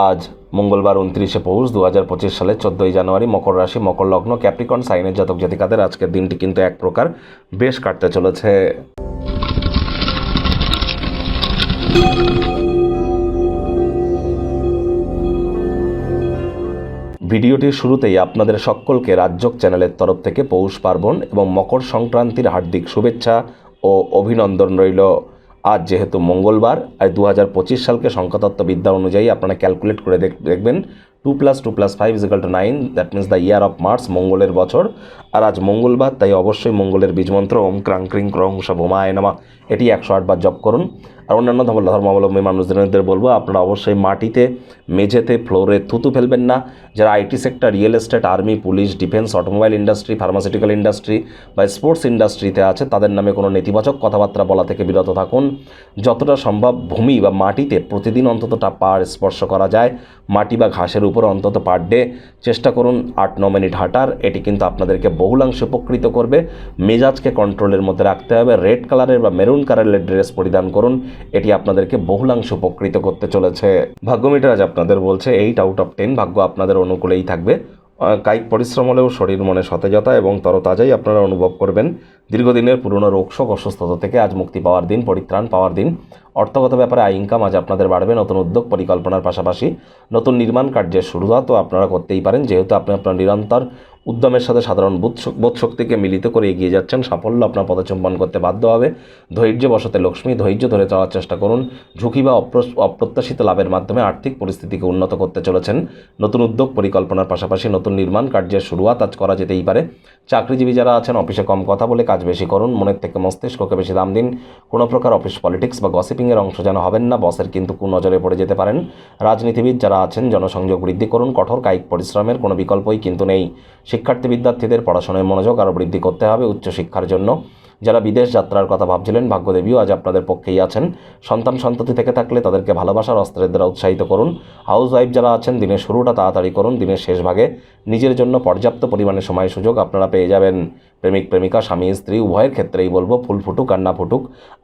আজ মঙ্গলবার 29শে পৌষ 2025 সালে 14ই জানুয়ারি, মকর রাশি, মকর লগ্ন, ক্যাপ্রিকন সাইনের জাতক জাতিকাদের আজকের দিনটি কিন্তু এক প্রকার বেশ কাটতে চলেছে। ভিডিওটির শুরুতেই আপনাদের সকলকে রাজযোগ চ্যানেলের তরফ থেকে পৌষ পার্বণ এবং মকর সংক্রান্তির হার্দিক শুভেচ্ছা ও অভিনন্দন রইল। আজ যেহেতু মঙ্গলবার, আর 2025 সালকে সংখ্যাতত্ত্ববিদ্যা অনুযায়ী আপনারা ক্যালকুলেট করে দেখবেন 2 + 2 + 5 = 9, that means the year of Mars, মঙ্গলের বছর। আর আজ মঙ্গলবার, তাই অবশ্যই মঙ্গলের বীজমন্ত্র ওম ক্রাং ক্রিং ক্রং ভোমায় নমঃ এটি 108 বার জপ করুন। আর অন্যান্য ধর্মাবলম্বী মানুষদের বলবো আপনারা অবশ্যই মাটিতে, মেঝেতে, ফ্লোরে থুতু ফেলবেন না। যারা IT sector, real estate, army, police, defence, automobile industry, pharmaceutical industry বা স্পোর্টস ইন্ডাস্ট্রিতে আছে তাদের নামে কোনো নেতিবাচক কথাবার্তা বলা থেকে বিরত থাকুন। যতটা সম্ভব ভূমি বা মাটিতে প্রতিদিন অন্তত পা স্পর্শ করা যায়, মাটি বা ঘাসের উপর অন্তত পার ডে চেষ্টা করুন 8-9 মিনিট হাঁটার। এটি কিন্তু আপনাদেরকে বহুলাংশে উপকৃত করবে। মেজাজকে কন্ট্রোলের মধ্যে রাখতে হবে। রেড কালারের বা মেরুন কালারের ড্রেস পরিধান করুন, এটি আপনাদেরকে বহুলাংশে উপকৃত করতে চলেছে। ভাগ্য মিটার আজ আপনাদের বলছে 8/10, ভাগ্য আপনাদের অনুকূলেই থাকবে। কায়িক পরিশ্রম হলেও শরীর মনে সতেজতা এবং তরতাজাই আপনারা অনুভব করবেন। দীর্ঘদিনের পুরনো রোগশোক, অসুস্থতা থেকে আজ মুক্তি পাওয়ার দিন, পরিত্রাণ পাওয়ার দিন। অর্থগত ব্যাপারে আয় ইনকাম আজ আপনাদের বাড়বে। নতুন উদ্যোগ পরিকল্পনার পাশাপাশি নতুন নির্মাণ কার্যের শুরুয়াত তো আপনারা করতেই পারেন। যেহেতু আপনি আপনার নিরন্তর উদ্যমের সাথে সাধারণ বোধশক্তিকে মিলিত করে এগিয়ে যাচ্ছেন, সাফল্য আপনার পদচুম্বন করতে বাধ্য হবে। ধৈর্য বশতে লক্ষ্মী, ধৈর্য ধরে চলার চেষ্টা করুন। ঝুঁকি বা অপ্রত্যাশিত লাভের মাধ্যমে আর্থিক পরিস্থিতিকে উন্নত করতে চলেছেন। নতুন উদ্যোগ পরিকল্পনার পাশাপাশি নতুন নির্মাণ কার্যের শুরুয়াত আজ করা যেতেই পারে। চাকরিজীবী যারা আছেন অফিসে কম কথা বলে কাজ বেশি করুন। মনের থেকে মস্তিষ্ককে বেশি দাম দিন। কোনো প্রকার অফিস পলিটিক্স বা গসিপিংয়ের অংশ যেন হবেন না, বসের কিন্তু কুনজরে পড়ে যেতে পারেন। রাজনীতিবিদ যারা আছেন জনসংযোগ বৃদ্ধি করুন। কঠোর কায়িক পরিশ্রমের কোনো বিকল্পই কিন্তু নেই। শিক্ষার্থী বিদ্যার্থীদের পড়াশোনায় মনোযোগ আরও বৃদ্ধি করতে হবে উচ্চশিক্ষার জন্য। যারা বিদেশ যাত্রার কথা ভাবছিলেন, ভাগ্যদেবীও আজ আপনাদের পক্ষেই আছেন। সন্তান সন্ততি থেকে থাকলে তাদেরকে ভালোবাসার অস্ত্রের দ্বারা উৎসাহিত করুন। হাউস ওয়াইফ যারা আছেন দিনের শুরুটা তাড়াতাড়ি করুন। দিনের শেষ ভাগে নিজের জন্য পর্যাপ্ত পরিমাণে সময় সুযোগ আপনারা পেয়ে যাবেন। প্রেমিক প্রেমিকা, স্বামী স্ত্রী উভয়ের ক্ষেত্রেই বলবো ফুল ফুটুক আর না ফুটুক,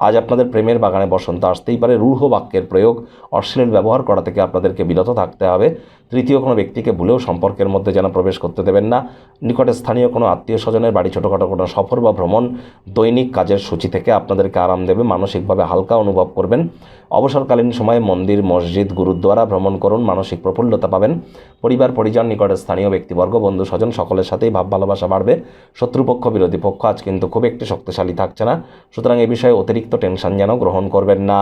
আজ আপনাদের প্রেমের বাগানে বসন্ত আসতেই পারে। রূঢ় বাক্যের প্রয়োগ, অশ্লীল ব্যবহার করা থেকে আপনাদেরকে বিরত থাকতে হবে। তৃতীয় কোনো ব্যক্তিকে ভুলেও সম্পর্কের মধ্যে যেন প্রবেশ করতে দেবেন না। নিকটে স্থানীয় কোনো আত্মীয় স্বজনের বাড়ি ছোটোখাটো কোনো সফর বা ভ্রমণ দৈনিক কাজের সূচি থেকে আপনাদেরকে আরাম দেবে। মানসিকভাবে হালকা অনুভব করবেন। অবসরকালীন সময়ে মন্দির, মসজিদ, গুরুদ্বারা ভ্রমণ করুন, মানসিক প্রফুল্লতা পাবেন। পরিবার পরিজন, নিকটের স্থানীয় ব্যক্তিবর্গ, বন্ধু স্বজন সকলের সাথেই ভাব ভালোবাসা বাড়বে। শত্রুপক্ষ, বিরোধী পক্ষ আজ কিন্তু খুব একটি শক্তিশালী থাকছে না, সুতরাং এ বিষয়ে অতিরিক্ত টেনশন যেন গ্রহণ করবেন না।